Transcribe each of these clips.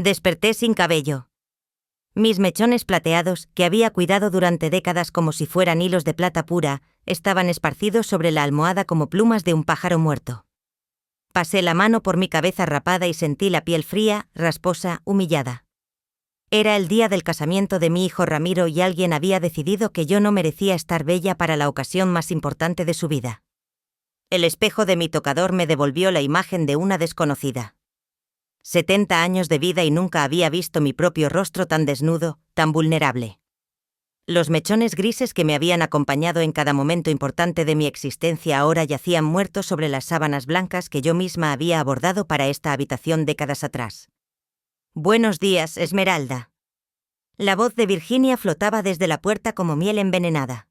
Desperté sin cabello. Mis mechones plateados, que había cuidado durante décadas como si fueran hilos de plata pura, estaban esparcidos sobre la almohada como plumas de un pájaro muerto. Pasé la mano por mi cabeza rapada y sentí la piel fría, rasposa, humillada. Era el día del casamiento de mi hijo Ramiro y alguien había decidido que yo no merecía estar bella para la ocasión más importante de su vida. El espejo de mi tocador me devolvió la imagen de una desconocida. 70 años de vida y nunca había visto mi propio rostro tan desnudo, tan vulnerable. Los mechones grises que me habían acompañado en cada momento importante de mi existencia ahora yacían muertos sobre las sábanas blancas que yo misma había abordado para esta habitación décadas atrás. «Buenos días, Esmeralda». La voz de Virginia flotaba desde la puerta como miel envenenada.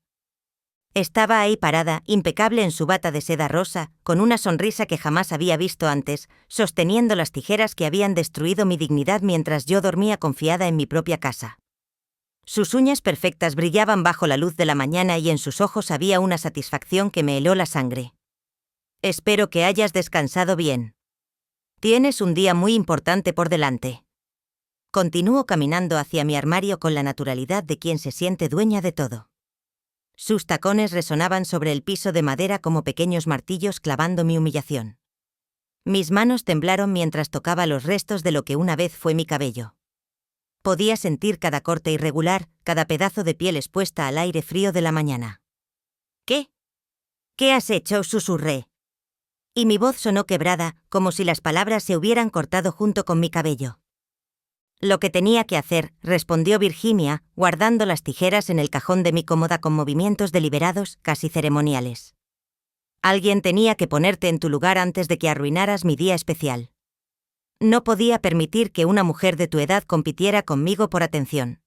Estaba ahí parada, impecable en su bata de seda rosa, con una sonrisa que jamás había visto antes, sosteniendo las tijeras que habían destruido mi dignidad mientras yo dormía confiada en mi propia casa. Sus uñas perfectas brillaban bajo la luz de la mañana y en sus ojos había una satisfacción que me heló la sangre. «Espero que hayas descansado bien. Tienes un día muy importante por delante». Continúo caminando hacia mi armario con la naturalidad de quien se siente dueña de todo. Sus tacones resonaban sobre el piso de madera como pequeños martillos clavando mi humillación. Mis manos temblaron mientras tocaba los restos de lo que una vez fue mi cabello. Podía sentir cada corte irregular, cada pedazo de piel expuesta al aire frío de la mañana. «¿Qué? ¿Qué has hecho?», susurré. Y mi voz sonó quebrada, como si las palabras se hubieran cortado junto con mi cabello. «Lo que tenía que hacer», respondió Virginia, guardando las tijeras en el cajón de mi cómoda con movimientos deliberados, casi ceremoniales. «Alguien tenía que ponerte en tu lugar antes de que arruinaras mi día especial. No podía permitir que una mujer de tu edad compitiera conmigo por atención».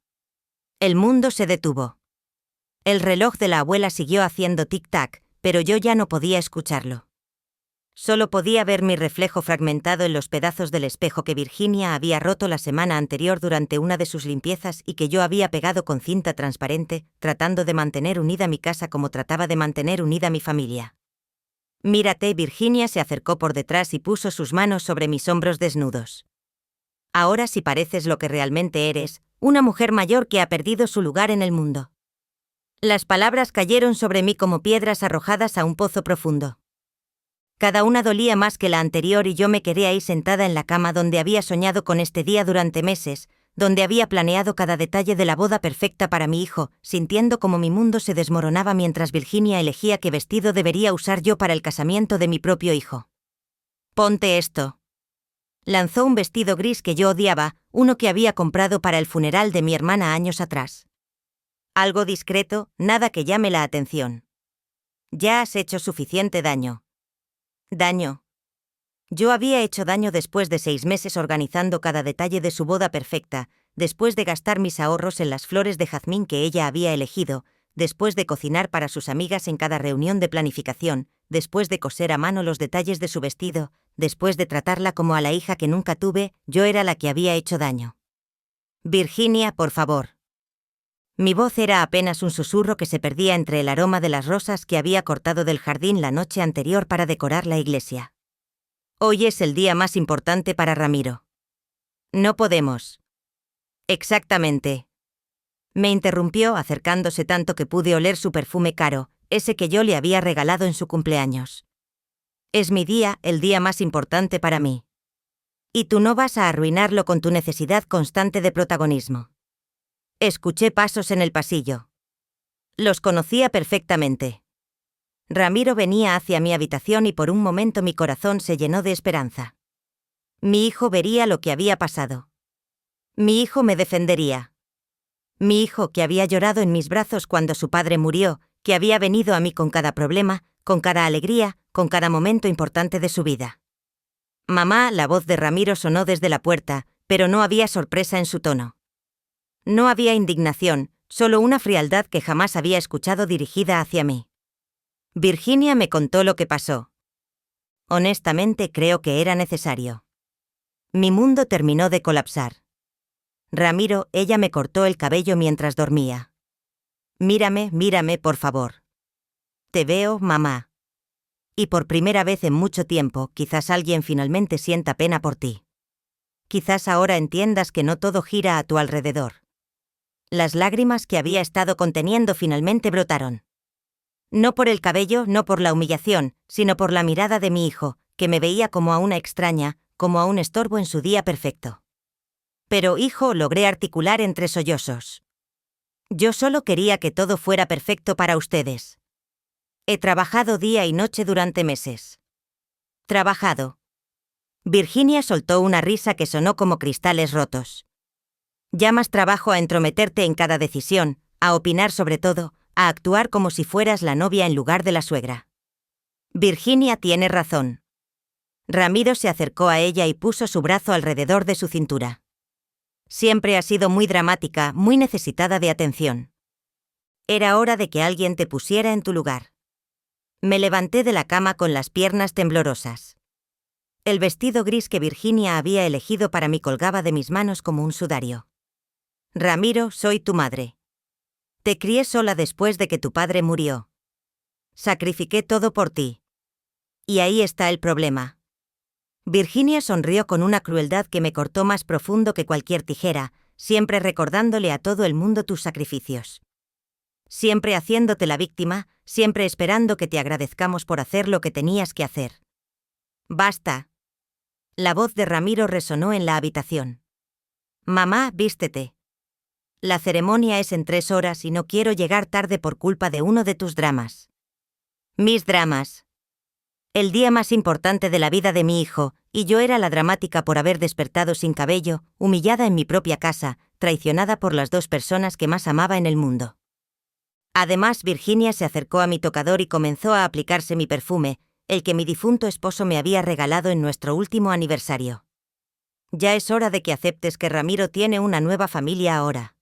El mundo se detuvo. El reloj de la abuela siguió haciendo tic-tac, pero yo ya no podía escucharlo. Solo podía ver mi reflejo fragmentado en los pedazos del espejo que Virginia había roto la semana anterior durante una de sus limpiezas y que yo había pegado con cinta transparente, tratando de mantener unida mi casa como trataba de mantener unida mi familia. «Mírate», Virginia se acercó por detrás y puso sus manos sobre mis hombros desnudos. «Ahora sí pareces lo que realmente eres, una mujer mayor que ha perdido su lugar en el mundo». Las palabras cayeron sobre mí como piedras arrojadas a un pozo profundo. Cada una dolía más que la anterior y yo me quedé ahí sentada en la cama donde había soñado con este día durante meses, donde había planeado cada detalle de la boda perfecta para mi hijo, sintiendo como mi mundo se desmoronaba mientras Virginia elegía qué vestido debería usar yo para el casamiento de mi propio hijo. «Ponte esto». Lanzó un vestido gris que yo odiaba, uno que había comprado para el funeral de mi hermana años atrás. Algo discreto, nada que llame la atención. «Ya has hecho suficiente daño». «¿Daño?» Yo había hecho daño después de 6 meses organizando cada detalle de su boda perfecta, después de gastar mis ahorros en las flores de jazmín que ella había elegido, después de cocinar para sus amigas en cada reunión de planificación, después de coser a mano los detalles de su vestido, después de tratarla como a la hija que nunca tuve, yo era la que había hecho daño. «Virginia, por favor». Mi voz era apenas un susurro que se perdía entre el aroma de las rosas que había cortado del jardín la noche anterior para decorar la iglesia. «Hoy es el día más importante para Ramiro. No podemos». «Exactamente». Me interrumpió acercándose tanto que pude oler su perfume caro, ese que yo le había regalado en su cumpleaños. «Es mi día, el día más importante para mí. Y tú no vas a arruinarlo con tu necesidad constante de protagonismo». Escuché pasos en el pasillo. Los conocía perfectamente. Ramiro venía hacia mi habitación y por un momento mi corazón se llenó de esperanza. Mi hijo vería lo que había pasado. Mi hijo me defendería. Mi hijo que había llorado en mis brazos cuando su padre murió, que había venido a mí con cada problema, con cada alegría, con cada momento importante de su vida. «Mamá», la voz de Ramiro sonó desde la puerta, pero no había sorpresa en su tono. No había indignación, solo una frialdad que jamás había escuchado dirigida hacia mí. Virginia me contó lo que pasó. Honestamente creo que era necesario. Mi mundo terminó de colapsar. «Ramiro», ella me cortó el cabello mientras dormía. «Mírame, mírame, por favor». «Te veo, mamá. Y por primera vez en mucho tiempo, quizás alguien finalmente sienta pena por ti». quizás ahora entiendas que no todo gira a tu alrededor. Las lágrimas que había estado conteniendo finalmente brotaron. No por el cabello, no por la humillación, sino por la mirada de mi hijo, que me veía como a una extraña, como a un estorbo en su día perfecto. Pero, hijo, logré articular entre sollozos. Yo solo quería que todo fuera perfecto para ustedes. He trabajado día y noche durante meses. Trabajado. Virginia soltó una risa que sonó como cristales rotos. Llamas trabajo a entrometerte en cada decisión, a opinar sobre todo, a actuar como si fueras la novia en lugar de la suegra. Virginia tiene razón. Ramiro se acercó a ella y puso su brazo alrededor de su cintura. Siempre has sido muy dramática, muy necesitada de atención. Era hora de que alguien te pusiera en tu lugar. Me levanté de la cama con las piernas temblorosas. El vestido gris que Virginia había elegido para mí colgaba de mis manos como un sudario. Ramiro, soy tu madre. Te crié sola después de que tu padre murió. Sacrifiqué todo por ti. Y ahí está el problema. Virginia sonrió con una crueldad que me cortó más profundo que cualquier tijera, siempre recordándole a todo el mundo tus sacrificios. Siempre haciéndote la víctima, siempre esperando que te agradezcamos por hacer lo que tenías que hacer. Basta. La voz de Ramiro resonó en la habitación. Mamá, vístete. La ceremonia es en 3 horas y no quiero llegar tarde por culpa de uno de tus dramas. Mis dramas. El día más importante de la vida de mi hijo, y yo era la dramática por haber despertado sin cabello, humillada en mi propia casa, traicionada por las 2 personas que más amaba en el mundo. Además, Virginia se acercó a mi tocador y comenzó a aplicarse mi perfume, el que mi difunto esposo me había regalado en nuestro último aniversario. Ya es hora de que aceptes que Ramiro tiene una nueva familia ahora.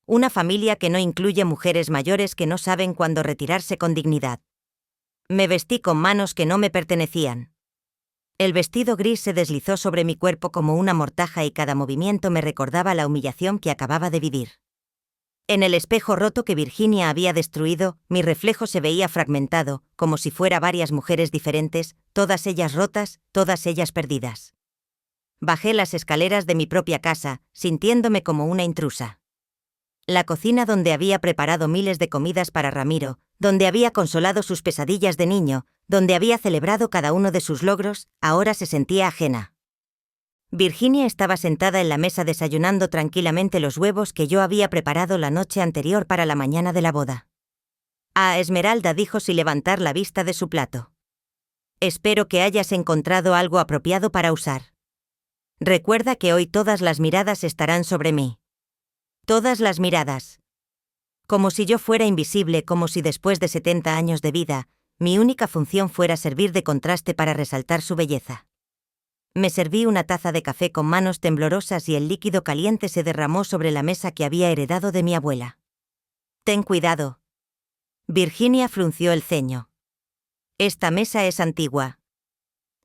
Una familia que no incluye mujeres mayores que no saben cuándo retirarse con dignidad. Me vestí con manos que no me pertenecían. El vestido gris se deslizó sobre mi cuerpo como una mortaja y cada movimiento me recordaba la humillación que acababa de vivir. En el espejo roto que Virginia había destruido, mi reflejo se veía fragmentado, como si fuera varias mujeres diferentes, todas ellas rotas, todas ellas perdidas. Bajé las escaleras de mi propia casa, sintiéndome como una intrusa. La cocina donde había preparado miles de comidas para Ramiro, donde había consolado sus pesadillas de niño, donde había celebrado cada uno de sus logros, ahora se sentía ajena. Virginia estaba sentada en la mesa desayunando tranquilamente los huevos que yo había preparado la noche anterior para la mañana de la boda. Ah, Esmeralda, dijo sin levantar la vista de su plato. Espero que hayas encontrado algo apropiado para usar. Recuerda que hoy todas las miradas estarán sobre mí. Todas las miradas. Como si yo fuera invisible, como si después de 70 años de vida, mi única función fuera servir de contraste para resaltar su belleza. Me serví una taza de café con manos temblorosas y el líquido caliente se derramó sobre la mesa que había heredado de mi abuela. Ten cuidado. Virginia frunció el ceño. Esta mesa es antigua.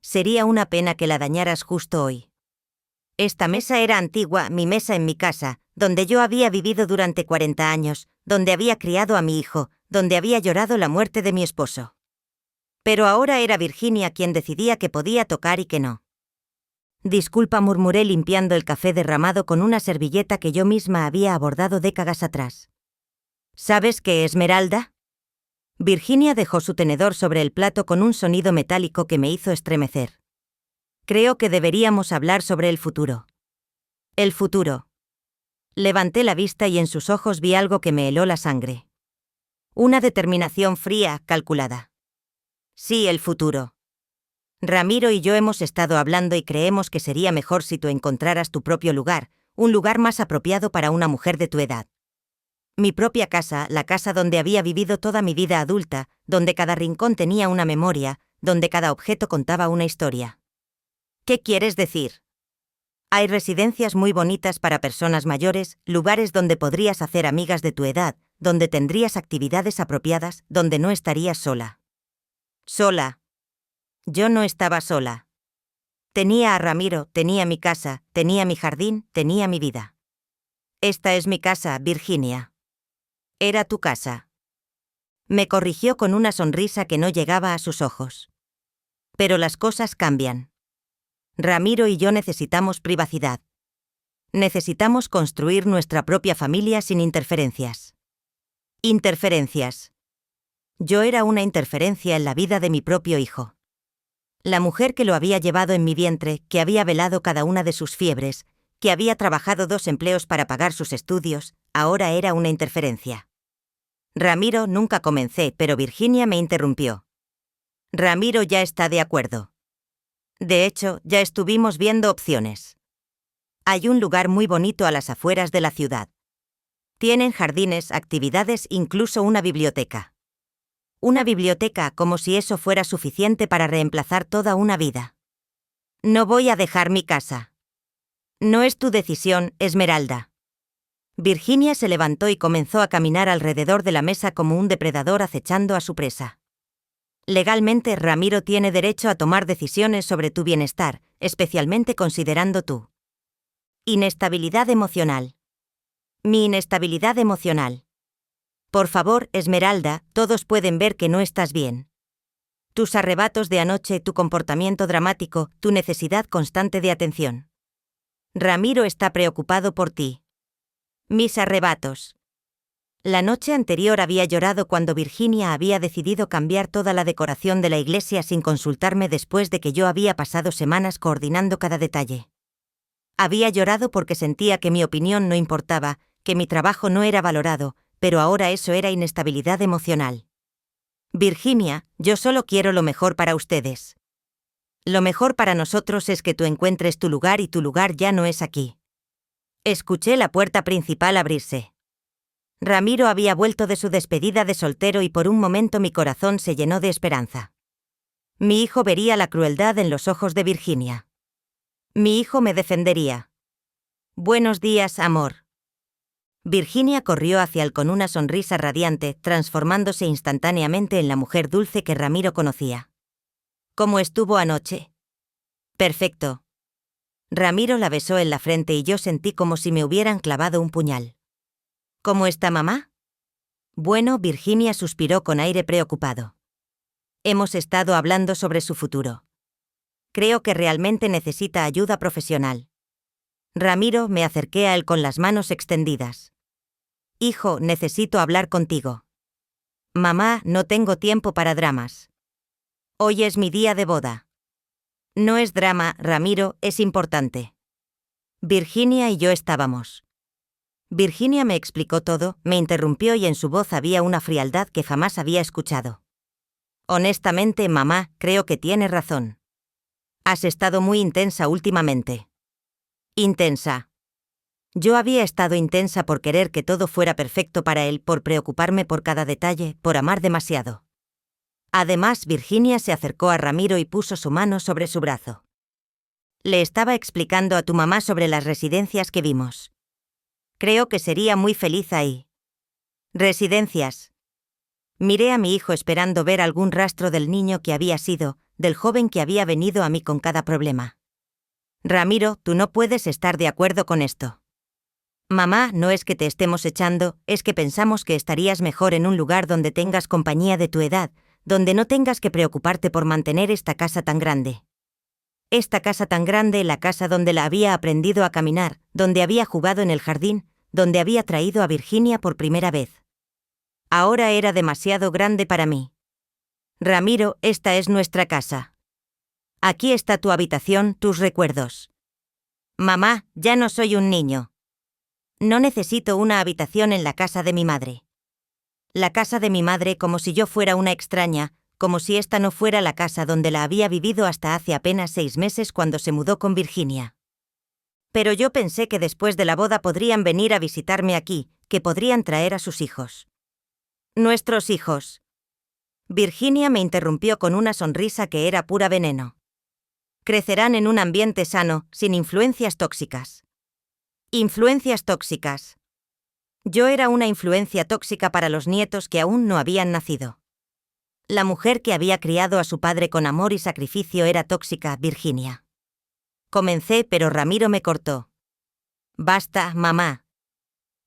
Sería una pena que la dañaras justo hoy. Esta mesa era antigua, mi mesa en mi casa, donde yo había vivido durante 40 años, donde había criado a mi hijo, donde había llorado la muerte de mi esposo. Pero ahora era Virginia quien decidía que podía tocar y que no. Disculpa, murmuré limpiando el café derramado con una servilleta que yo misma había abordado décadas atrás. ¿Sabes qué, Esmeralda? Virginia dejó su tenedor sobre el plato con un sonido metálico que me hizo estremecer. Creo que deberíamos hablar sobre el futuro. El futuro. Levanté la vista y en sus ojos vi algo que me heló la sangre. Una determinación fría, calculada. Sí, el futuro. Ramiro y yo hemos estado hablando y creemos que sería mejor si tú encontraras tu propio lugar, un lugar más apropiado para una mujer de tu edad. Mi propia casa, la casa donde había vivido toda mi vida adulta, donde cada rincón tenía una memoria, donde cada objeto contaba una historia. ¿Qué quieres decir? Hay residencias muy bonitas para personas mayores, lugares donde podrías hacer amigas de tu edad, donde tendrías actividades apropiadas, donde no estarías sola. Sola. Yo no estaba sola. Tenía a Ramiro, tenía mi casa, tenía mi jardín, tenía mi vida. Esta es mi casa, Virginia. Era tu casa. Me corrigió con una sonrisa que no llegaba a sus ojos. Pero las cosas cambian. Ramiro y yo necesitamos privacidad. Necesitamos construir nuestra propia familia sin interferencias. Interferencias. Yo era una interferencia en la vida de mi propio hijo. La mujer que lo había llevado en mi vientre, que había velado cada una de sus fiebres, que había trabajado 2 empleos para pagar sus estudios, ahora era una interferencia. Ramiro, nunca comencé, pero Virginia me interrumpió. Ramiro ya está de acuerdo. De hecho, ya estuvimos viendo opciones. Hay un lugar muy bonito a las afueras de la ciudad. Tienen jardines, actividades, incluso una biblioteca. Una biblioteca, como si eso fuera suficiente para reemplazar toda una vida. No voy a dejar mi casa. No es tu decisión, Esmeralda. Virginia se levantó y comenzó a caminar alrededor de la mesa como un depredador acechando a su presa. Legalmente, Ramiro tiene derecho a tomar decisiones sobre tu bienestar, especialmente considerando tu inestabilidad emocional. Mi inestabilidad emocional. Por favor, Esmeralda, todos pueden ver que no estás bien. Tus arrebatos de anoche, tu comportamiento dramático, tu necesidad constante de atención. Ramiro está preocupado por ti. Mis arrebatos. La noche anterior había llorado cuando Virginia había decidido cambiar toda la decoración de la iglesia sin consultarme después de que yo había pasado semanas coordinando cada detalle. Había llorado porque sentía que mi opinión no importaba, que mi trabajo no era valorado, pero ahora eso era inestabilidad emocional. Virginia, yo solo quiero lo mejor para ustedes. Lo mejor para nosotros es que tú encuentres tu lugar y tu lugar ya no es aquí. Escuché la puerta principal abrirse. Ramiro había vuelto de su despedida de soltero y por un momento mi corazón se llenó de esperanza. Mi hijo vería la crueldad en los ojos de Virginia. Mi hijo me defendería. Buenos días, amor. Virginia corrió hacia él con una sonrisa radiante, transformándose instantáneamente en la mujer dulce que Ramiro conocía. ¿Cómo estuvo anoche? Perfecto. Ramiro la besó en la frente y yo sentí como si me hubieran clavado un puñal. ¿Cómo está mamá? Bueno, Virginia suspiró con aire preocupado. Hemos estado hablando sobre su futuro. Creo que realmente necesita ayuda profesional. Ramiro, me acerqué a él con las manos extendidas. Hijo, necesito hablar contigo. Mamá, no tengo tiempo para dramas. Hoy es mi día de boda. No es drama, Ramiro, es importante. Virginia y yo estábamos. Virginia me explicó todo, me interrumpió y en su voz había una frialdad que jamás había escuchado. Honestamente, mamá, creo que tienes razón. Has estado muy intensa últimamente. Intensa. Yo había estado intensa por querer que todo fuera perfecto para él, por preocuparme por cada detalle, por amar demasiado. Además, Virginia se acercó a Ramiro y puso su mano sobre su brazo. Le estaba explicando a tu mamá sobre las residencias que vimos. Creo que sería muy feliz ahí. Residencias. Miré a mi hijo esperando ver algún rastro del niño que había sido, del joven que había venido a mí con cada problema. Ramiro, tú no puedes estar de acuerdo con esto. Mamá, no es que te estemos echando, es que pensamos que estarías mejor en un lugar donde tengas compañía de tu edad, donde no tengas que preocuparte por mantener esta casa tan grande. Esta casa tan grande, la casa donde la había aprendido a caminar, donde había jugado en el jardín, donde había traído a Virginia por primera vez. Ahora era demasiado grande para mí. Ramiro, esta es nuestra casa. Aquí está tu habitación, tus recuerdos. Mamá, ya no soy un niño. No necesito una habitación en la casa de mi madre. La casa de mi madre como si yo fuera una extraña, como si esta no fuera la casa donde la había vivido hasta hace apenas 6 meses cuando se mudó con Virginia. Pero yo pensé que después de la boda podrían venir a visitarme aquí, que podrían traer a sus hijos. Nuestros hijos. Virginia me interrumpió con una sonrisa que era pura veneno. Crecerán en un ambiente sano, sin influencias tóxicas. Influencias tóxicas. Yo era una influencia tóxica para los nietos que aún no habían nacido. La mujer que había criado a su padre con amor y sacrificio era tóxica, Virginia. Comencé, pero Ramiro me cortó. Basta, mamá.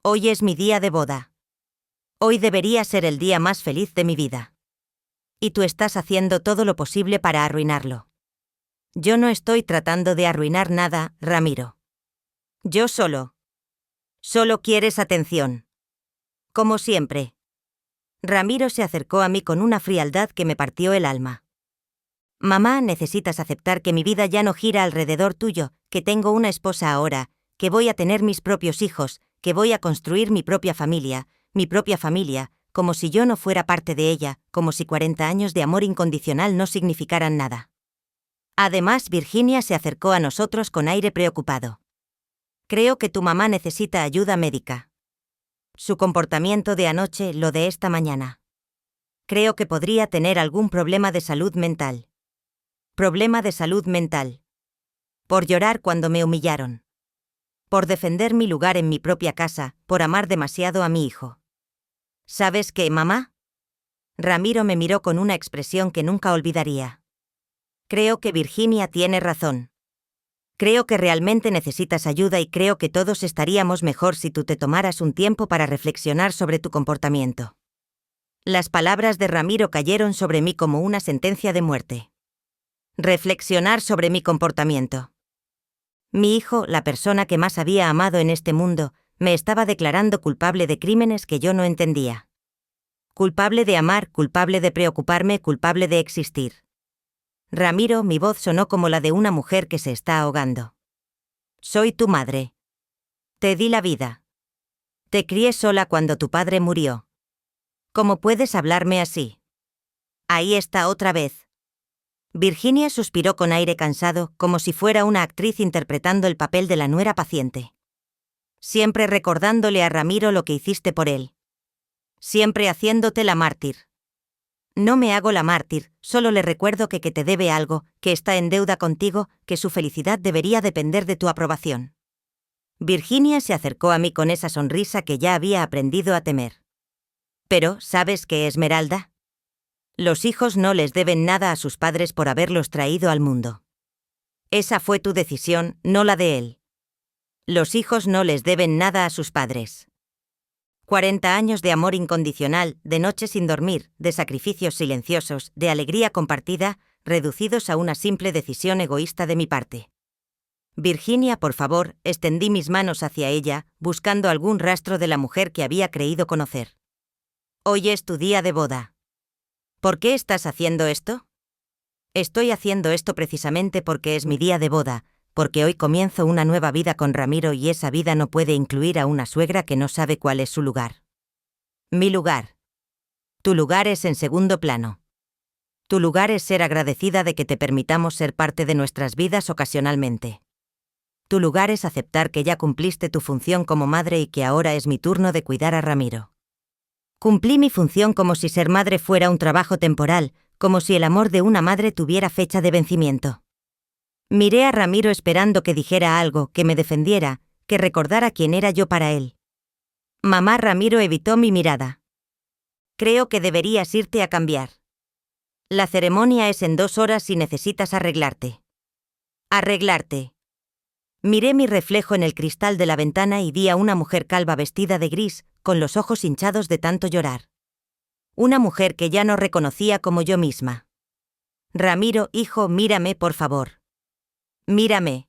Hoy es mi día de boda. Hoy debería ser el día más feliz de mi vida. Y tú estás haciendo todo lo posible para arruinarlo. Yo no estoy tratando de arruinar nada, Ramiro. Yo solo quieres atención. Como siempre. Ramiro se acercó a mí con una frialdad que me partió el alma. Mamá, necesitas aceptar que mi vida ya no gira alrededor tuyo, que tengo una esposa ahora, que voy a tener mis propios hijos, que voy a construir mi propia familia, como si yo no fuera parte de ella, como si 40 años de amor incondicional no significaran nada. Además, Virginia se acercó a nosotros con aire preocupado. Creo que tu mamá necesita ayuda médica. Su comportamiento de anoche, lo de esta mañana. Creo que podría tener algún problema de salud mental. Problema de salud mental. Por llorar cuando me humillaron. Por defender mi lugar en mi propia casa, por amar demasiado a mi hijo. ¿Sabes qué, mamá? Ramiro me miró con una expresión que nunca olvidaría. Creo que Virginia tiene razón. Creo que realmente necesitas ayuda y creo que todos estaríamos mejor si tú te tomaras un tiempo para reflexionar sobre tu comportamiento. Las palabras de Ramiro cayeron sobre mí como una sentencia de muerte. Reflexionar sobre mi comportamiento. Mi hijo, la persona que más había amado en este mundo, me estaba declarando culpable de crímenes que yo no entendía. Culpable de amar, culpable de preocuparme, culpable de existir. Ramiro, mi voz sonó como la de una mujer que se está ahogando. Soy tu madre. Te di la vida. Te crié sola cuando tu padre murió. ¿Cómo puedes hablarme así? Ahí está otra vez. Virginia suspiró con aire cansado, como si fuera una actriz interpretando el papel de la nuera paciente. Siempre recordándole a Ramiro lo que hiciste por él. Siempre haciéndote la mártir. No me hago la mártir, solo le recuerdo que te debe algo, que está en deuda contigo, que su felicidad debería depender de tu aprobación. Virginia se acercó a mí con esa sonrisa que ya había aprendido a temer. Pero, ¿sabes qué, Esmeralda? Los hijos no les deben nada a sus padres por haberlos traído al mundo. Esa fue tu decisión, no la de él. Los hijos no les deben nada a sus padres. 40 años de amor incondicional, de noches sin dormir, de sacrificios silenciosos, de alegría compartida, reducidos a una simple decisión egoísta de mi parte. Virginia, por favor, extendí mis manos hacia ella, buscando algún rastro de la mujer que había creído conocer. Hoy es tu día de boda. ¿Por qué estás haciendo esto? Estoy haciendo esto precisamente porque es mi día de boda, porque hoy comienzo una nueva vida con Ramiro y esa vida no puede incluir a una suegra que no sabe cuál es su lugar. Mi lugar. Tu lugar es en segundo plano. Tu lugar es ser agradecida de que te permitamos ser parte de nuestras vidas ocasionalmente. Tu lugar es aceptar que ya cumpliste tu función como madre y que ahora es mi turno de cuidar a Ramiro. Cumplí mi función como si ser madre fuera un trabajo temporal, como si el amor de una madre tuviera fecha de vencimiento. Miré a Ramiro esperando que dijera algo, que me defendiera, que recordara quién era yo para él. Mamá. Ramiro evitó mi mirada. Creo que deberías irte a cambiar. La ceremonia es en 2 horas y necesitas arreglarte. Arreglarte. Miré mi reflejo en el cristal de la ventana y vi a una mujer calva vestida de gris, con los ojos hinchados de tanto llorar. Una mujer que ya no reconocía como yo misma. Ramiro, hijo, mírame, por favor. Mírame.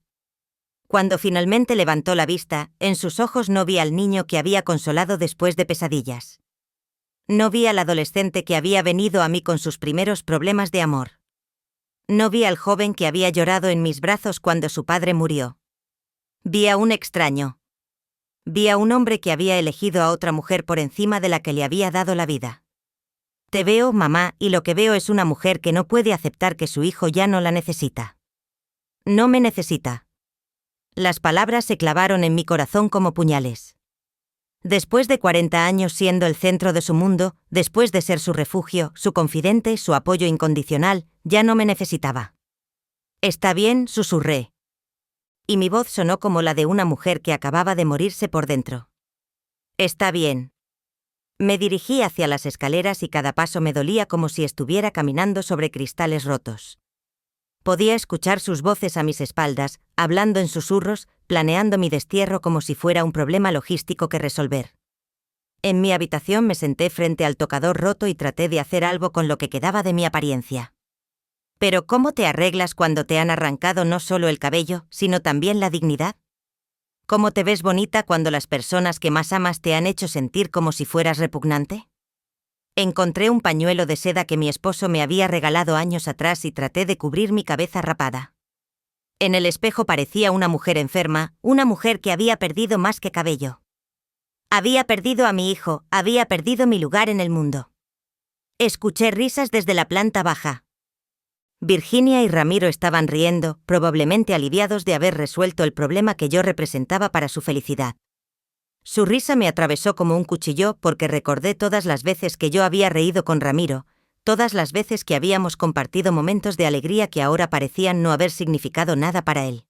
Cuando finalmente levantó la vista, en sus ojos no vi al niño que había consolado después de pesadillas. No vi al adolescente que había venido a mí con sus primeros problemas de amor. No vi al joven que había llorado en mis brazos cuando su padre murió. Vi a un extraño. Vi a un hombre que había elegido a otra mujer por encima de la que le había dado la vida. Te veo, mamá, y lo que veo es una mujer que no puede aceptar que su hijo ya no la necesita. No me necesita. Las palabras se clavaron en mi corazón como puñales. Después de 40 años siendo el centro de su mundo, después de ser su refugio, su confidente, su apoyo incondicional, ya no me necesitaba. Está bien, susurré. Y mi voz sonó como la de una mujer que acababa de morirse por dentro. Está bien. Me dirigí hacia las escaleras y cada paso me dolía como si estuviera caminando sobre cristales rotos. Podía escuchar sus voces a mis espaldas, hablando en susurros, planeando mi destierro como si fuera un problema logístico que resolver. En mi habitación me senté frente al tocador roto y traté de hacer algo con lo que quedaba de mi apariencia. Pero ¿cómo te arreglas cuando te han arrancado no solo el cabello, sino también la dignidad? ¿Cómo te ves bonita cuando las personas que más amas te han hecho sentir como si fueras repugnante? Encontré un pañuelo de seda que mi esposo me había regalado años atrás y traté de cubrir mi cabeza rapada. En el espejo parecía una mujer enferma, una mujer que había perdido más que cabello. Había perdido a mi hijo, había perdido mi lugar en el mundo. Escuché risas desde la planta baja. Virginia y Ramiro estaban riendo, probablemente aliviados de haber resuelto el problema que yo representaba para su felicidad. Su risa me atravesó como un cuchillo porque recordé todas las veces que yo había reído con Ramiro, todas las veces que habíamos compartido momentos de alegría que ahora parecían no haber significado nada para él.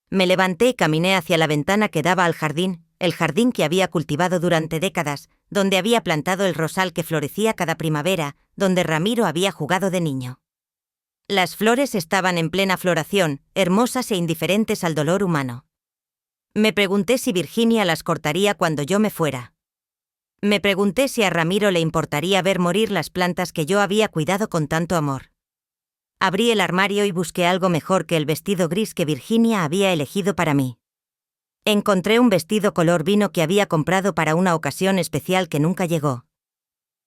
Me levanté y caminé hacia la ventana que daba al jardín, el jardín que había cultivado durante décadas, donde había plantado el rosal que florecía cada primavera, donde Ramiro había jugado de niño. Las flores estaban en plena floración, hermosas e indiferentes al dolor humano. Me pregunté si Virginia las cortaría cuando yo me fuera. Me pregunté si a Ramiro le importaría ver morir las plantas que yo había cuidado con tanto amor. Abrí el armario y busqué algo mejor que el vestido gris que Virginia había elegido para mí. Encontré un vestido color vino que había comprado para una ocasión especial que nunca llegó.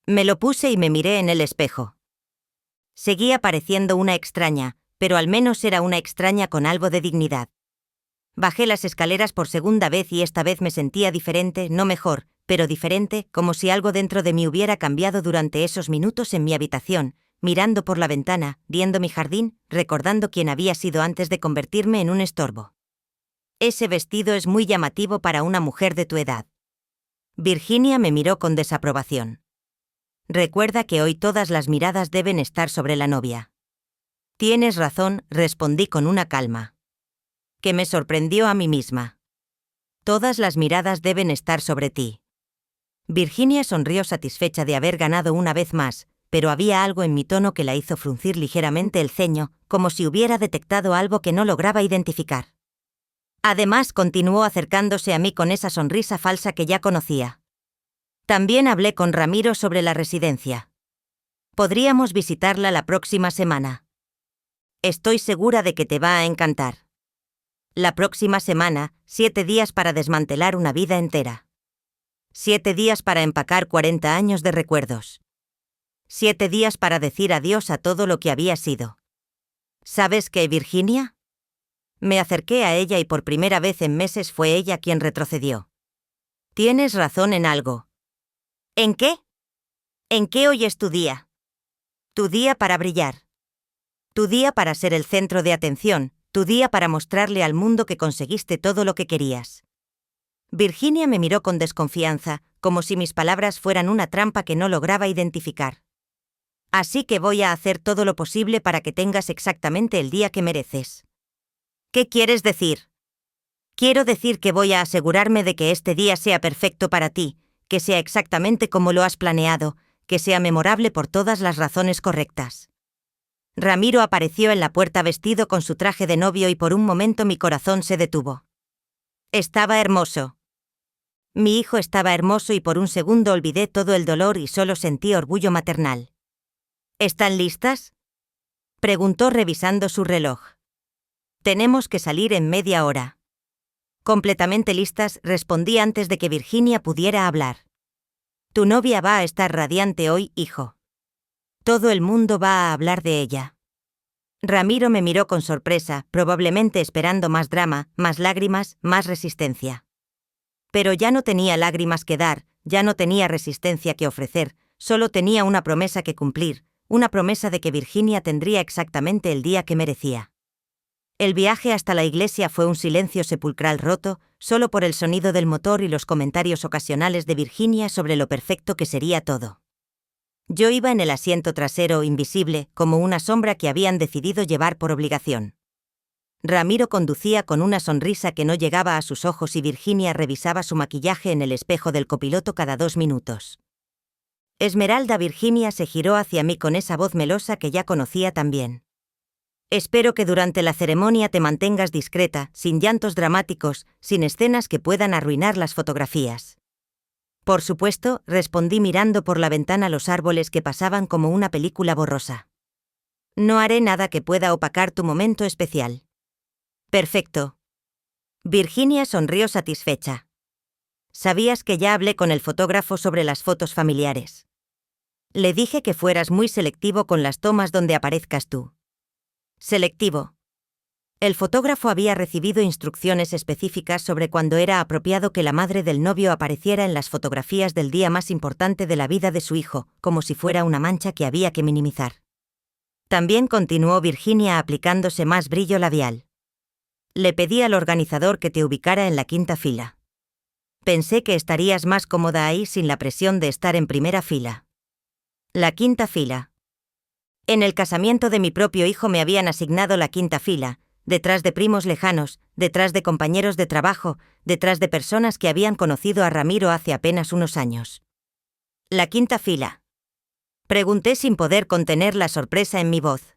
Me lo puse y me miré en el espejo. Seguía pareciendo una extraña, pero al menos era una extraña con algo de dignidad. Bajé las escaleras por segunda vez y esta vez me sentía diferente, no mejor, pero diferente, como si algo dentro de mí hubiera cambiado durante esos minutos en mi habitación, mirando por la ventana, viendo mi jardín, recordando quién había sido antes de convertirme en un estorbo. Ese vestido es muy llamativo para una mujer de tu edad. Virginia me miró con desaprobación. Recuerda que hoy todas las miradas deben estar sobre la novia. Tienes razón, respondí con una calma que me sorprendió a mí misma. Todas las miradas deben estar sobre ti. Virginia sonrió satisfecha de haber ganado una vez más, pero había algo en mi tono que la hizo fruncir ligeramente el ceño, como si hubiera detectado algo que no lograba identificar. Además, continuó acercándose a mí con esa sonrisa falsa que ya conocía. También hablé con Ramiro sobre la residencia. Podríamos visitarla la próxima semana. Estoy segura de que te va a encantar. La próxima semana, 7 días para desmantelar una vida entera. 7 días para empacar 40 años de recuerdos. 7 días para decir adiós a todo lo que había sido. ¿Sabes qué, Virginia? Me acerqué a ella y por primera vez en meses fue ella quien retrocedió. Tienes razón en algo. ¿En qué? ¿En qué hoy es tu día? Tu día para brillar. Tu día para ser el centro de atención, tu día para mostrarle al mundo que conseguiste todo lo que querías. Virginia me miró con desconfianza, como si mis palabras fueran una trampa que no lograba identificar. Así que voy a hacer todo lo posible para que tengas exactamente el día que mereces. ¿Qué quieres decir? Quiero decir que voy a asegurarme de que este día sea perfecto para ti, que sea exactamente como lo has planeado, que sea memorable por todas las razones correctas. Ramiro apareció en la puerta vestido con su traje de novio y por un momento mi corazón se detuvo. Estaba hermoso. Mi hijo estaba hermoso y por un segundo olvidé todo el dolor y solo sentí orgullo maternal. ¿Están listas? Preguntó revisando su reloj. Tenemos que salir en media hora. Completamente listas, respondí antes de que Virginia pudiera hablar. Tu novia va a estar radiante hoy, hijo. Todo el mundo va a hablar de ella. Ramiro me miró con sorpresa, probablemente esperando más drama, más lágrimas, más resistencia. Pero ya no tenía lágrimas que dar, ya no tenía resistencia que ofrecer, solo tenía una promesa que cumplir, una promesa de que Virginia tendría exactamente el día que merecía. El viaje hasta la iglesia fue un silencio sepulcral roto, solo por el sonido del motor y los comentarios ocasionales de Virginia sobre lo perfecto que sería todo. Yo iba en el asiento trasero, invisible, como una sombra que habían decidido llevar por obligación. Ramiro conducía con una sonrisa que no llegaba a sus ojos y Virginia revisaba su maquillaje en el espejo del copiloto cada 2 minutos. Esmeralda Virginia se giró hacia mí con esa voz melosa que ya conocía también. Espero que durante la ceremonia te mantengas discreta, sin llantos dramáticos, sin escenas que puedan arruinar las fotografías. Por supuesto, respondí mirando por la ventana los árboles que pasaban como una película borrosa. No haré nada que pueda opacar tu momento especial. Perfecto. Virginia sonrió satisfecha. ¿Sabías que ya hablé con el fotógrafo sobre las fotos familiares? Le dije que fueras muy selectivo con las tomas donde aparezcas tú. Selectivo. El fotógrafo había recibido instrucciones específicas sobre cuándo era apropiado que la madre del novio apareciera en las fotografías del día más importante de la vida de su hijo, como si fuera una mancha que había que minimizar. También continuó Virginia aplicándose más brillo labial. Le pedí al organizador que te ubicara en la quinta fila. Pensé que estarías más cómoda ahí sin la presión de estar en primera fila. La quinta fila. En el casamiento de mi propio hijo me habían asignado la quinta fila, detrás de primos lejanos, detrás de compañeros de trabajo, detrás de personas que habían conocido a Ramiro hace apenas unos años. La quinta fila. Pregunté sin poder contener la sorpresa en mi voz.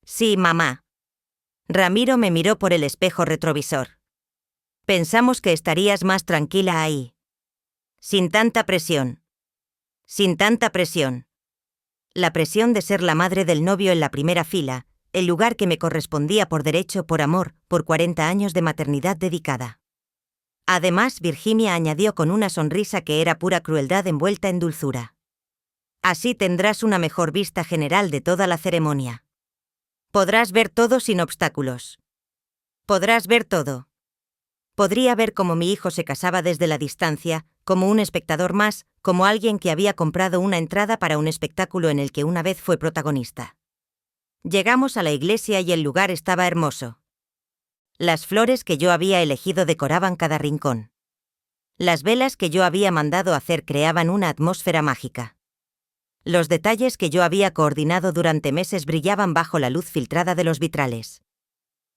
Sí, mamá. Ramiro me miró por el espejo retrovisor. Pensamos que estarías más tranquila ahí. Sin tanta presión. Sin tanta presión. La presión de ser la madre del novio en la primera fila, el lugar que me correspondía por derecho, por amor, por 40 años de maternidad dedicada. Además, Virginia añadió con una sonrisa que era pura crueldad envuelta en dulzura. Así tendrás una mejor vista general de toda la ceremonia. Podrás ver todo sin obstáculos. Podrás ver todo. Podría ver cómo mi hijo se casaba desde la distancia, como un espectador más, como alguien que había comprado una entrada para un espectáculo en el que una vez fue protagonista. Llegamos a la iglesia y el lugar estaba hermoso. Las flores que yo había elegido decoraban cada rincón. Las velas que yo había mandado hacer creaban una atmósfera mágica. Los detalles que yo había coordinado durante meses brillaban bajo la luz filtrada de los vitrales.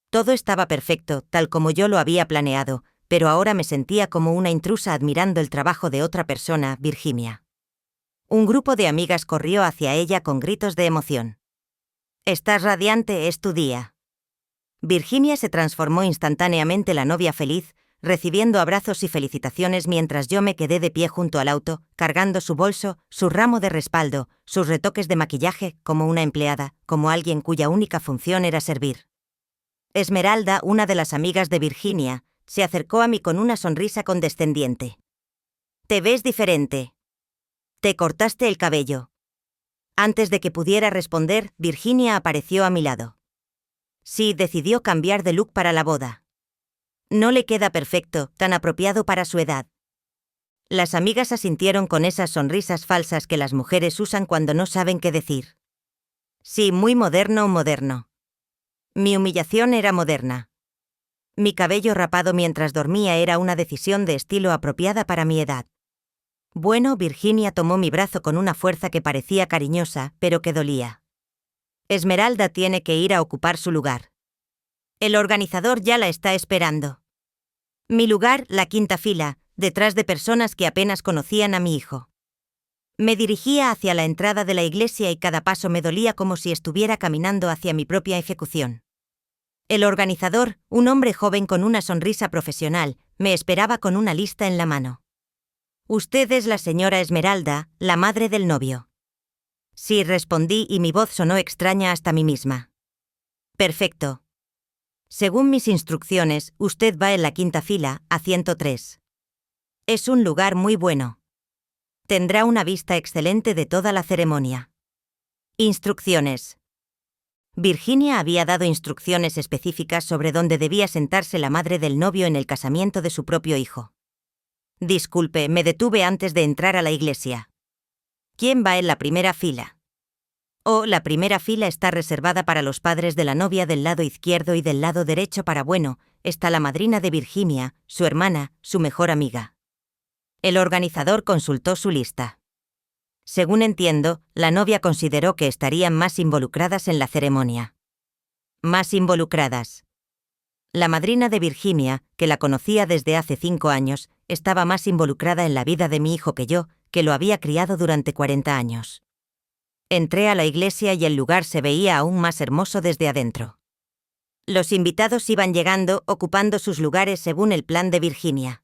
Todo estaba perfecto, tal como yo lo había planeado, pero ahora me sentía como una intrusa admirando el trabajo de otra persona, Virginia. Un grupo de amigas corrió hacia ella con gritos de emoción. «Estás radiante, es tu día». Virginia se transformó instantáneamente la novia feliz, recibiendo abrazos y felicitaciones mientras yo me quedé de pie junto al auto, cargando su bolso, su ramo de respaldo, sus retoques de maquillaje, como una empleada, como alguien cuya única función era servir. Esmeralda, una de las amigas de Virginia, se acercó a mí con una sonrisa condescendiente. «Te ves diferente. Te cortaste el cabello». Antes de que pudiera responder, Virginia apareció a mi lado. Sí, decidió cambiar de look para la boda. No le queda perfecto, tan apropiado para su edad. Las amigas asintieron con esas sonrisas falsas que las mujeres usan cuando no saben qué decir. Sí, muy moderno, moderno. Mi humillación era moderna. Mi cabello rapado mientras dormía era una decisión de estilo apropiada para mi edad. Bueno, Virginia tomó mi brazo con una fuerza que parecía cariñosa, pero que dolía. Esmeralda tiene que ir a ocupar su lugar. El organizador ya la está esperando. Mi lugar, la quinta fila, detrás de personas que apenas conocían a mi hijo. Me dirigía hacia la entrada de la iglesia y cada paso me dolía como si estuviera caminando hacia mi propia ejecución. El organizador, un hombre joven con una sonrisa profesional, me esperaba con una lista en la mano. «Usted es la señora Esmeralda, la madre del novio». Sí, respondí y mi voz sonó extraña hasta mí misma. «Perfecto. Según mis instrucciones, usted va en la quinta fila, a 103. Es un lugar muy bueno. Tendrá una vista excelente de toda la ceremonia». Instrucciones. Virginia había dado instrucciones específicas sobre dónde debía sentarse la madre del novio en el casamiento de su propio hijo. Disculpe, me detuve antes de entrar a la iglesia. ¿Quién va en la primera fila? Oh, la primera fila está reservada para los padres de la novia del lado izquierdo y del lado derecho está la madrina de Virginia, su hermana, su mejor amiga. El organizador consultó su lista. Según entiendo, la novia consideró que estarían más involucradas en la ceremonia. Más involucradas. La madrina de Virginia, que la conocía desde hace 5 años, estaba más involucrada en la vida de mi hijo que yo, que lo había criado durante 40 años. Entré a la iglesia y el lugar se veía aún más hermoso desde adentro. Los invitados iban llegando, ocupando sus lugares según el plan de Virginia.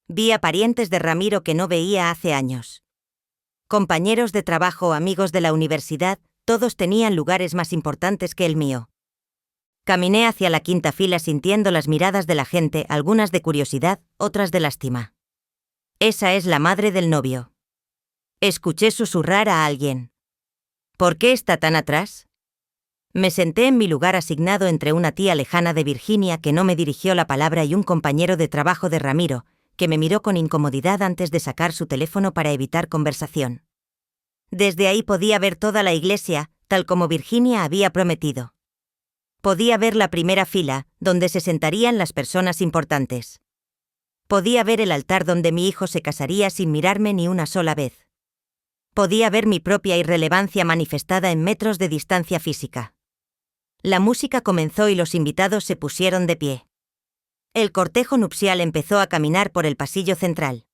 Vi a parientes de Ramiro que no veía hace años. Compañeros de trabajo o amigos de la universidad, Todos tenían lugares más importantes que el mío. Caminé hacia la quinta fila sintiendo las miradas de la gente, algunas de curiosidad, otras de lástima. Esa es la madre del novio. Escuché susurrar a alguien. ¿Por qué está tan atrás? Me senté en mi lugar asignado entre una tía lejana de Virginia que no me dirigió la palabra y un compañero de trabajo de Ramiro, que me miró con incomodidad antes de sacar su teléfono para evitar conversación. Desde ahí podía ver toda la iglesia, tal como Virginia había prometido. Podía ver la primera fila, donde se sentarían las personas importantes. Podía ver el altar donde mi hijo se casaría sin mirarme ni una sola vez. Podía ver mi propia irrelevancia manifestada en metros de distancia física. La música comenzó y los invitados se pusieron de pie. El cortejo nupcial empezó a caminar por el pasillo central.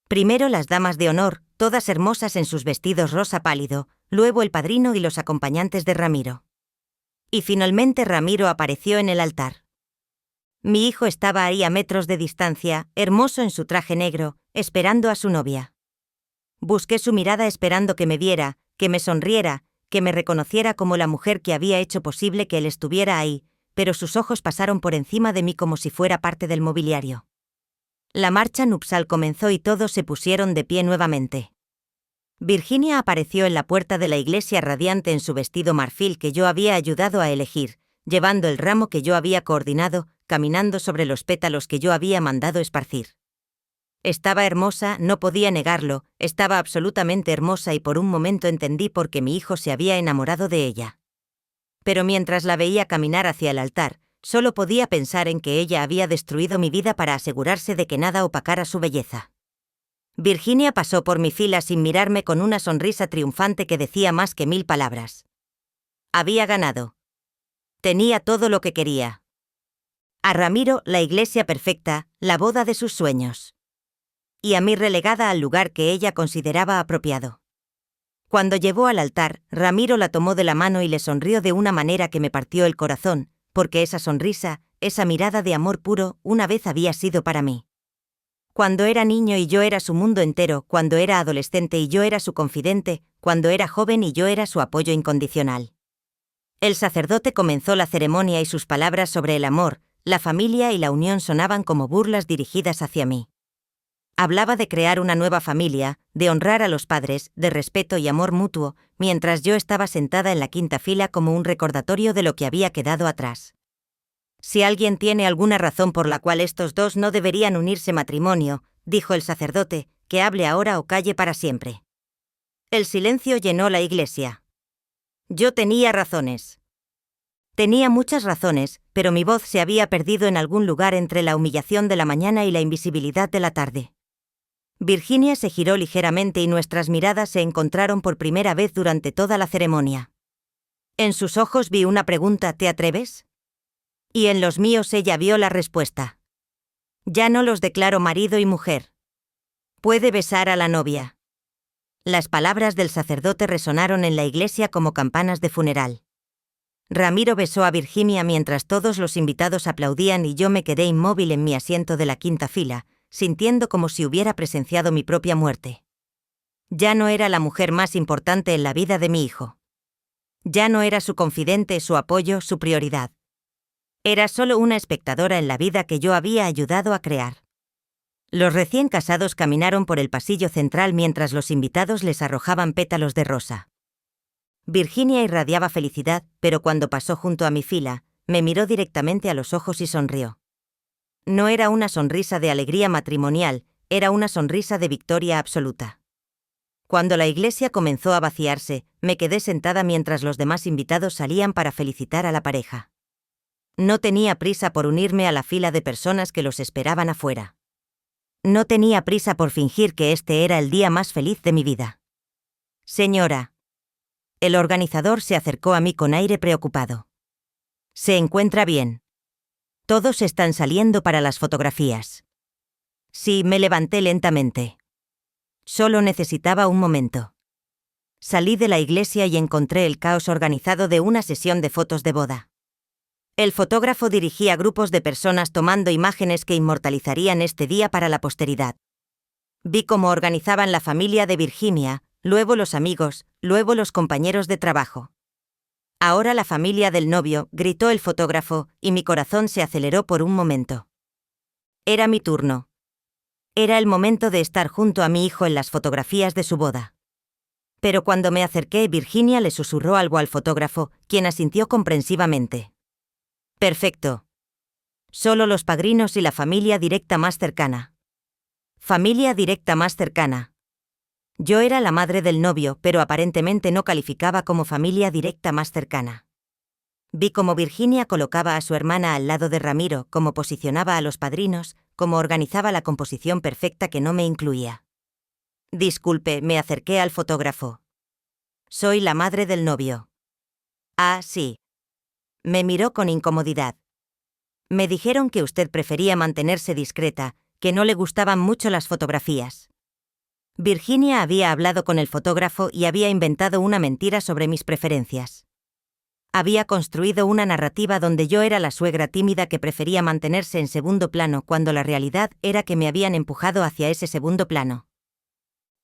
Primero las damas de honor, todas hermosas en sus vestidos rosa pálido, luego el padrino y los acompañantes de Ramiro. Y finalmente Ramiro apareció en el altar. Mi hijo estaba ahí a metros de distancia, hermoso en su traje negro, esperando a su novia. Busqué su mirada esperando que me viera, que me sonriera, que me reconociera como la mujer que había hecho posible que él estuviera ahí, pero sus ojos pasaron por encima de mí como si fuera parte del mobiliario. La marcha nupcial comenzó y todos se pusieron de pie nuevamente. Virginia apareció en la puerta de la iglesia radiante en su vestido marfil que yo había ayudado a elegir, llevando el ramo que yo había coordinado, caminando sobre los pétalos que yo había mandado esparcir. Estaba hermosa, no podía negarlo, estaba absolutamente hermosa y por un momento entendí por qué mi hijo se había enamorado de ella. Pero mientras la veía caminar hacia el altar, solo podía pensar en que ella había destruido mi vida para asegurarse de que nada opacara su belleza. Virginia pasó por mi fila sin mirarme con una sonrisa triunfante que decía más que 1000 palabras. Había ganado. Tenía todo lo que quería. A Ramiro, la iglesia perfecta, la boda de sus sueños. Y a mí relegada al lugar que ella consideraba apropiado. Cuando llegó al altar, Ramiro la tomó de la mano y le sonrió de una manera que me partió el corazón, porque esa sonrisa, esa mirada de amor puro, una vez había sido para mí. Cuando era niño y yo era su mundo entero, cuando era adolescente y yo era su confidente, cuando era joven y yo era su apoyo incondicional. El sacerdote comenzó la ceremonia y sus palabras sobre el amor, la familia y la unión sonaban como burlas dirigidas hacia mí. Hablaba de crear una nueva familia, de honrar a los padres, de respeto y amor mutuo, mientras yo estaba sentada en la quinta fila como un recordatorio de lo que había quedado atrás. Si alguien tiene alguna razón por la cual estos dos no deberían unirse matrimonio, dijo el sacerdote, que hable ahora o calle para siempre. El silencio llenó la iglesia. Yo tenía razones. Tenía muchas razones, pero mi voz se había perdido en algún lugar entre la humillación de la mañana y la invisibilidad de la tarde. Virginia se giró ligeramente y nuestras miradas se encontraron por primera vez durante toda la ceremonia. En sus ojos vi una pregunta: ¿te atreves? Y en los míos ella vio la respuesta. Ya no los declaro marido y mujer. Puede besar a la novia. Las palabras del sacerdote resonaron en la iglesia como campanas de funeral. Ramiro besó a Virginia mientras todos los invitados aplaudían y yo me quedé inmóvil en mi asiento de la quinta fila, sintiendo como si hubiera presenciado mi propia muerte. Ya no era la mujer más importante en la vida de mi hijo. Ya no era su confidente, su apoyo, su prioridad. Era solo una espectadora en la vida que yo había ayudado a crear. Los recién casados caminaron por el pasillo central mientras los invitados les arrojaban pétalos de rosa. Virginia irradiaba felicidad, pero cuando pasó junto a mi fila, me miró directamente a los ojos y sonrió. No era una sonrisa de alegría matrimonial, era una sonrisa de victoria absoluta. Cuando la iglesia comenzó a vaciarse, me quedé sentada mientras los demás invitados salían para felicitar a la pareja. No tenía prisa por unirme a la fila de personas que los esperaban afuera. No tenía prisa por fingir que este era el día más feliz de mi vida. Señora. El organizador se acercó a mí con aire preocupado. ¿Se encuentra bien? Todos están saliendo para las fotografías. Sí, me levanté lentamente. Solo necesitaba un momento. Salí de la iglesia y encontré el caos organizado de una sesión de fotos de boda. El fotógrafo dirigía grupos de personas tomando imágenes que inmortalizarían este día para la posteridad. Vi cómo organizaban la familia de Virginia, luego los amigos, luego los compañeros de trabajo. Ahora la familia del novio, gritó el fotógrafo, y mi corazón se aceleró por un momento. Era mi turno. Era el momento de estar junto a mi hijo en las fotografías de su boda. Pero cuando me acerqué, Virginia le susurró algo al fotógrafo, quien asintió comprensivamente. Perfecto. Solo los padrinos y la familia directa más cercana. Familia directa más cercana. Yo era la madre del novio, pero aparentemente no calificaba como familia directa más cercana. Vi cómo Virginia colocaba a su hermana al lado de Ramiro, cómo posicionaba a los padrinos, cómo organizaba la composición perfecta que no me incluía. Disculpe, me acerqué al fotógrafo. Soy la madre del novio. Ah, sí. Me miró con incomodidad. Me dijeron que usted prefería mantenerse discreta, que no le gustaban mucho las fotografías. Virginia había hablado con el fotógrafo y había inventado una mentira sobre mis preferencias. Había construido una narrativa donde yo era la suegra tímida que prefería mantenerse en segundo plano cuando la realidad era que me habían empujado hacia ese segundo plano.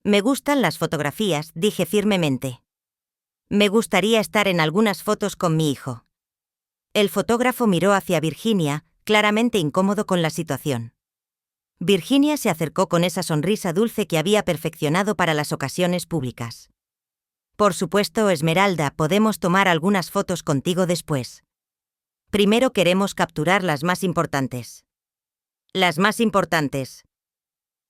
Me gustan las fotografías, dije firmemente. Me gustaría estar en algunas fotos con mi hijo. El fotógrafo miró hacia Virginia, claramente incómodo con la situación. Virginia se acercó con esa sonrisa dulce que había perfeccionado para las ocasiones públicas. Por supuesto, Esmeralda, podemos tomar algunas fotos contigo después. Primero queremos capturar las más importantes. Las más importantes.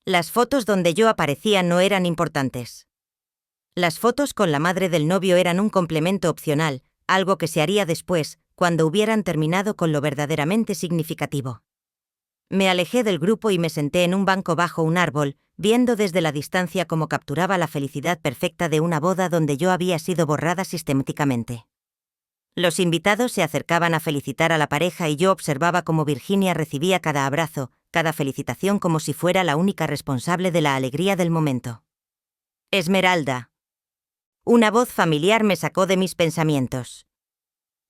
Las fotos donde yo aparecía no eran importantes. Las fotos con la madre del novio eran un complemento opcional, algo que se haría después, cuando hubieran terminado con lo verdaderamente significativo. Me alejé del grupo y me senté en un banco bajo un árbol, viendo desde la distancia cómo capturaba la felicidad perfecta de una boda donde yo había sido borrada sistemáticamente. Los invitados se acercaban a felicitar a la pareja y yo observaba cómo Virginia recibía cada abrazo, cada felicitación como si fuera la única responsable de la alegría del momento. Esmeralda. Una voz familiar me sacó de mis pensamientos.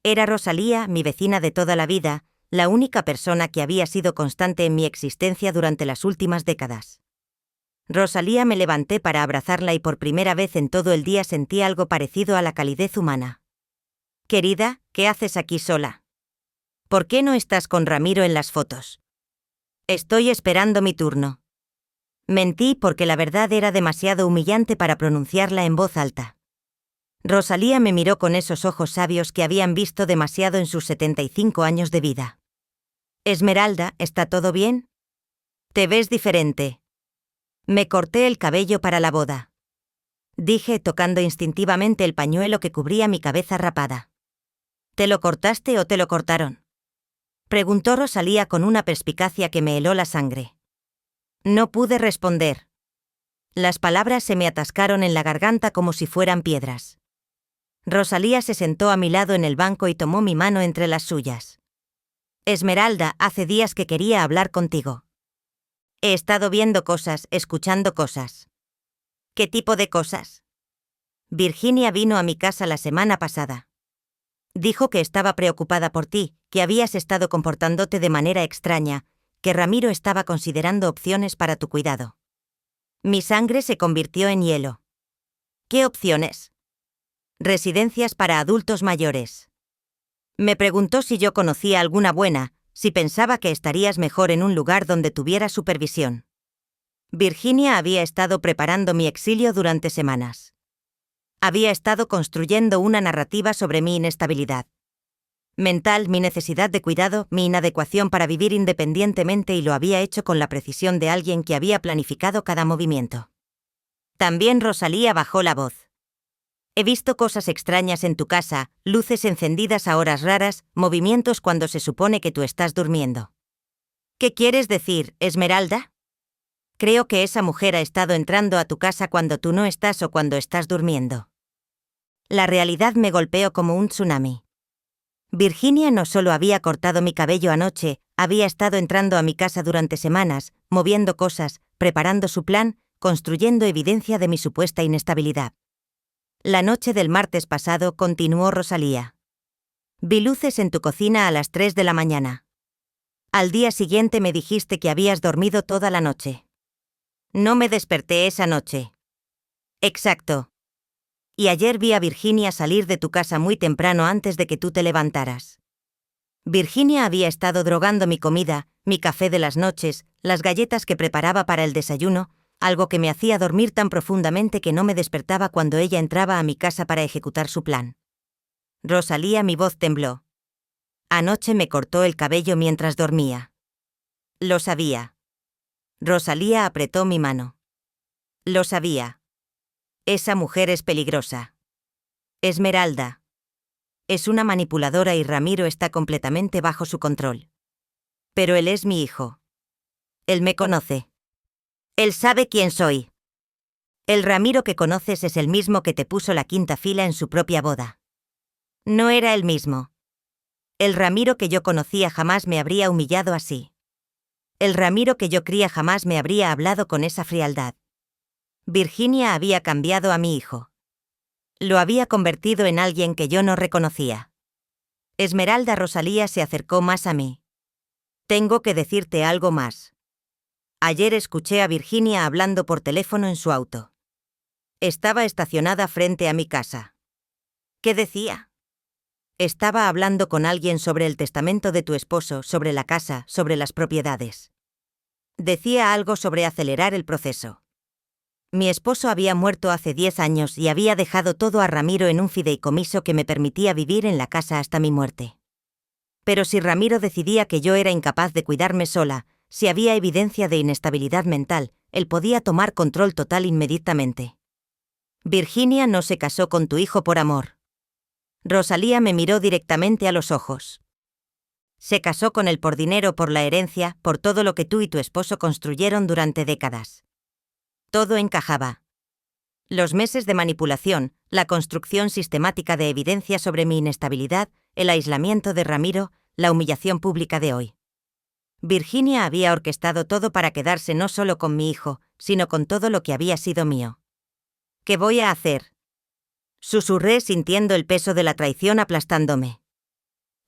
Era Rosalía, mi vecina de toda la vida, la única persona que había sido constante en mi existencia durante las últimas décadas. Rosalía, me levanté para abrazarla y por primera vez en todo el día sentí algo parecido a la calidez humana. Querida, ¿qué haces aquí sola? ¿Por qué no estás con Ramiro en las fotos? Estoy esperando mi turno. Mentí porque la verdad era demasiado humillante para pronunciarla en voz alta. Rosalía me miró con esos ojos sabios que habían visto demasiado en sus 75 años de vida. Esmeralda, ¿está todo bien? Te ves diferente. Me corté el cabello para la boda. Dije tocando instintivamente el pañuelo que cubría mi cabeza rapada. ¿Te lo cortaste o te lo cortaron? Preguntó Rosalía con una perspicacia que me heló la sangre. No pude responder. Las palabras se me atascaron en la garganta como si fueran piedras. Rosalía se sentó a mi lado en el banco y tomó mi mano entre las suyas. Esmeralda, hace días que quería hablar contigo. He estado viendo cosas, escuchando cosas. ¿Qué tipo de cosas? Virginia vino a mi casa la semana pasada. Dijo que estaba preocupada por ti, que habías estado comportándote de manera extraña, que Ramiro estaba considerando opciones para tu cuidado. Mi sangre se convirtió en hielo. ¿Qué opciones? Residencias para adultos mayores. Me preguntó si yo conocía alguna buena, si pensaba que estarías mejor en un lugar donde tuviera supervisión. Virginia había estado preparando mi exilio durante semanas. Había estado construyendo una narrativa sobre mi inestabilidad mental, mi necesidad de cuidado, mi inadecuación para vivir independientemente, y lo había hecho con la precisión de alguien que había planificado cada movimiento. También Rosalía bajó la voz. He visto cosas extrañas en tu casa, luces encendidas a horas raras, movimientos cuando se supone que tú estás durmiendo. ¿Qué quieres decir, Esmeralda? Creo que esa mujer ha estado entrando a tu casa cuando tú no estás o cuando estás durmiendo. La realidad me golpeó como un tsunami. Virginia no solo había cortado mi cabello anoche, había estado entrando a mi casa durante semanas, moviendo cosas, preparando su plan, construyendo evidencia de mi supuesta inestabilidad. La noche del martes pasado, continuó Rosalía. Vi luces en tu cocina a las 3 de la mañana. Al día siguiente me dijiste que habías dormido toda la noche. No me desperté esa noche. Exacto. Y ayer vi a Virginia salir de tu casa muy temprano antes de que tú te levantaras. Virginia había estado drogando mi comida, mi café de las noches, las galletas que preparaba para el desayuno, algo que me hacía dormir tan profundamente que no me despertaba cuando ella entraba a mi casa para ejecutar su plan. Rosalía, mi voz tembló. Anoche me cortó el cabello mientras dormía. Lo sabía. Rosalía apretó mi mano. Lo sabía. Esa mujer es peligrosa. Esmeralda. Es una manipuladora y Ramiro está completamente bajo su control. Pero él es mi hijo. Él me conoce. Él sabe quién soy. El Ramiro que conoces es el mismo que te puso la quinta fila en su propia boda. No era el mismo. El Ramiro que yo conocía jamás me habría humillado así. El Ramiro que yo cría jamás me habría hablado con esa frialdad. Virginia había cambiado a mi hijo. Lo había convertido en alguien que yo no reconocía. Esmeralda. Rosalía se acercó más a mí. Tengo que decirte algo más. Ayer escuché a Virginia hablando por teléfono en su auto. Estaba estacionada frente a mi casa. ¿Qué decía? Estaba hablando con alguien sobre el testamento de tu esposo, sobre la casa, sobre las propiedades. Decía algo sobre acelerar el proceso. Mi esposo había muerto hace 10 años y había dejado todo a Ramiro en un fideicomiso que me permitía vivir en la casa hasta mi muerte. Pero si Ramiro decidía que yo era incapaz de cuidarme sola, si había evidencia de inestabilidad mental, él podía tomar control total inmediatamente. Virginia no se casó con tu hijo por amor. Rosalía me miró directamente a los ojos. Se casó con él por dinero, por la herencia, por todo lo que tú y tu esposo construyeron durante décadas. Todo encajaba. Los meses de manipulación, la construcción sistemática de evidencia sobre mi inestabilidad, el aislamiento de Ramiro, la humillación pública de hoy. Virginia había orquestado todo para quedarse no solo con mi hijo, sino con todo lo que había sido mío. ¿Qué voy a hacer? Susurré sintiendo el peso de la traición aplastándome.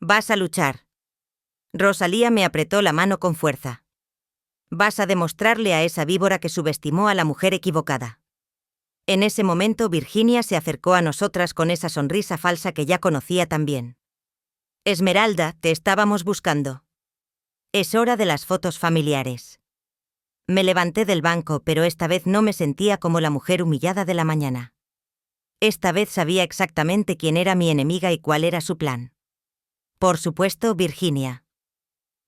Vas a luchar. Rosalía me apretó la mano con fuerza. Vas a demostrarle a esa víbora que subestimó a la mujer equivocada. En ese momento Virginia se acercó a nosotras con esa sonrisa falsa que ya conocía tan bien. Esmeralda, te estábamos buscando. Es hora de las fotos familiares. Me levanté del banco, pero esta vez no me sentía como la mujer humillada de la mañana. Esta vez sabía exactamente quién era mi enemiga y cuál era su plan. Por supuesto, Virginia.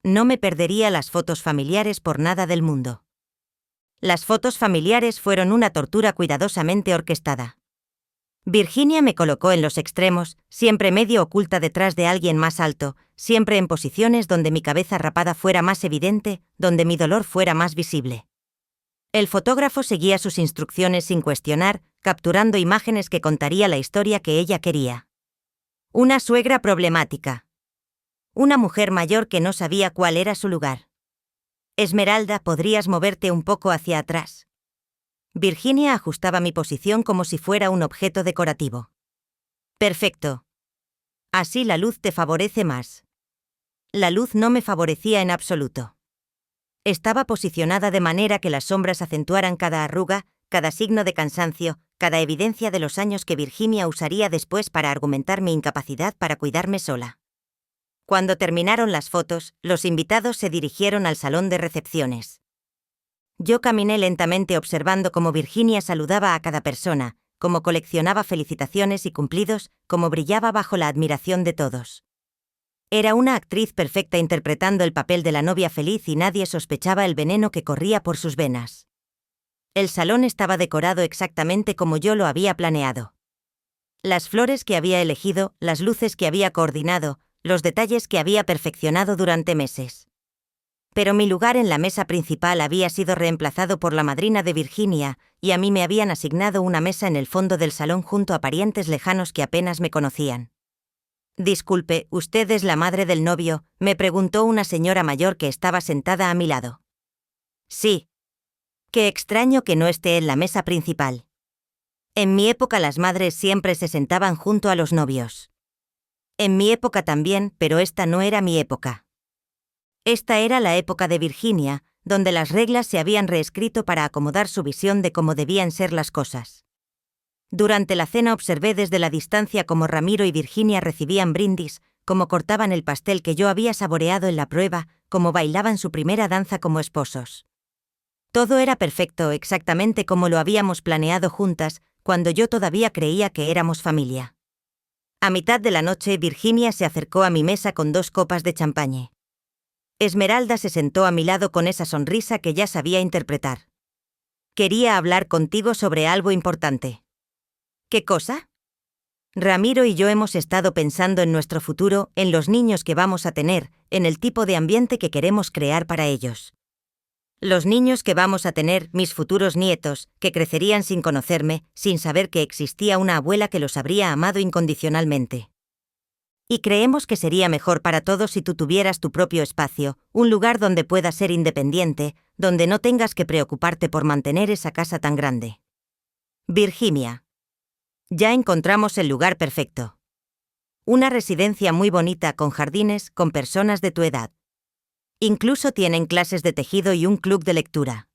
No me perdería las fotos familiares por nada del mundo. Las fotos familiares fueron una tortura cuidadosamente orquestada. Virginia me colocó en los extremos, siempre medio oculta detrás de alguien más alto, siempre en posiciones donde mi cabeza rapada fuera más evidente, donde mi dolor fuera más visible. El fotógrafo seguía sus instrucciones sin cuestionar, capturando imágenes que contaría la historia que ella quería. Una suegra problemática. Una mujer mayor que no sabía cuál era su lugar. Esmeralda, ¿podrías moverte un poco hacia atrás? Virginia ajustaba mi posición como si fuera un objeto decorativo. Perfecto. Así la luz te favorece más. La luz no me favorecía en absoluto. Estaba posicionada de manera que las sombras acentuaran cada arruga, cada signo de cansancio, cada evidencia de los años que Virginia usaría después para argumentar mi incapacidad para cuidarme sola. Cuando terminaron las fotos, los invitados se dirigieron al salón de recepciones. Yo caminé lentamente observando cómo Virginia saludaba a cada persona, cómo coleccionaba felicitaciones y cumplidos, cómo brillaba bajo la admiración de todos. Era una actriz perfecta interpretando el papel de la novia feliz y nadie sospechaba el veneno que corría por sus venas. El salón estaba decorado exactamente como yo lo había planeado. Las flores que había elegido, las luces que había coordinado, los detalles que había perfeccionado durante meses. Pero mi lugar en la mesa principal había sido reemplazado por la madrina de Virginia, y a mí me habían asignado una mesa en el fondo del salón junto a parientes lejanos que apenas me conocían. Disculpe, ¿usted es la madre del novio?, me preguntó una señora mayor que estaba sentada a mi lado. Sí. Qué extraño que no esté en la mesa principal. En mi época las madres siempre se sentaban junto a los novios. En mi época también, pero esta no era mi época. Esta era la época de Virginia, donde las reglas se habían reescrito para acomodar su visión de cómo debían ser las cosas. Durante la cena observé desde la distancia cómo Ramiro y Virginia recibían brindis, cómo cortaban el pastel que yo había saboreado en la prueba, cómo bailaban su primera danza como esposos. Todo era perfecto, exactamente como lo habíamos planeado juntas, cuando yo todavía creía que éramos familia. A mitad de la noche, Virginia se acercó a mi mesa con 2 copas de champagne. Esmeralda se sentó a mi lado con esa sonrisa que ya sabía interpretar. Quería hablar contigo sobre algo importante. ¿Qué cosa? Ramiro y yo hemos estado pensando en nuestro futuro, en los niños que vamos a tener, en el tipo de ambiente que queremos crear para ellos. Los niños que vamos a tener, mis futuros nietos, que crecerían sin conocerme, sin saber que existía una abuela que los habría amado incondicionalmente. Y creemos que sería mejor para todos si tú tuvieras tu propio espacio, un lugar donde puedas ser independiente, donde no tengas que preocuparte por mantener esa casa tan grande. Virginia. Ya encontramos el lugar perfecto. Una residencia muy bonita con jardines, con personas de tu edad. Incluso tienen clases de tejido y un club de lectura.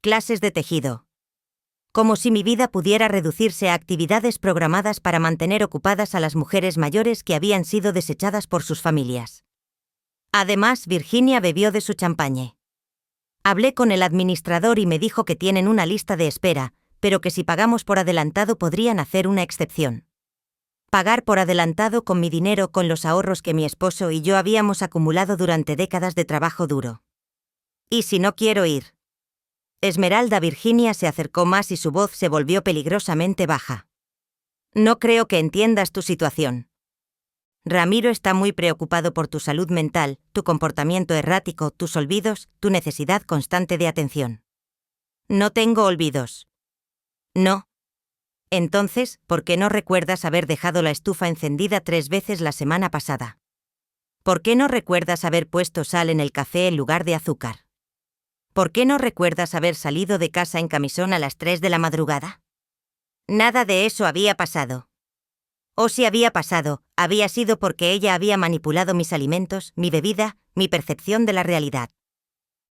Clases de tejido. Como si mi vida pudiera reducirse a actividades programadas para mantener ocupadas a las mujeres mayores que habían sido desechadas por sus familias. Además, Virginia bebió de su champagne. Hablé con el administrador y me dijo que tienen una lista de espera, pero que si pagamos por adelantado podrían hacer una excepción. Pagar por adelantado con mi dinero, con los ahorros que mi esposo y yo habíamos acumulado durante décadas de trabajo duro. ¿Y si no quiero ir? Esmeralda Virginia se acercó más y su voz se volvió peligrosamente baja. No creo que entiendas tu situación. Ramiro está muy preocupado por tu salud mental, tu comportamiento errático, tus olvidos, tu necesidad constante de atención. No tengo olvidos. No. Entonces, ¿por qué no recuerdas haber dejado la estufa encendida 3 veces la semana pasada? ¿Por qué no recuerdas haber puesto sal en el café en lugar de azúcar? ¿Por qué no recuerdas haber salido de casa en camisón a las 3 de la madrugada? Nada de eso había pasado. O si había pasado, había sido porque ella había manipulado mis alimentos, mi bebida, mi percepción de la realidad.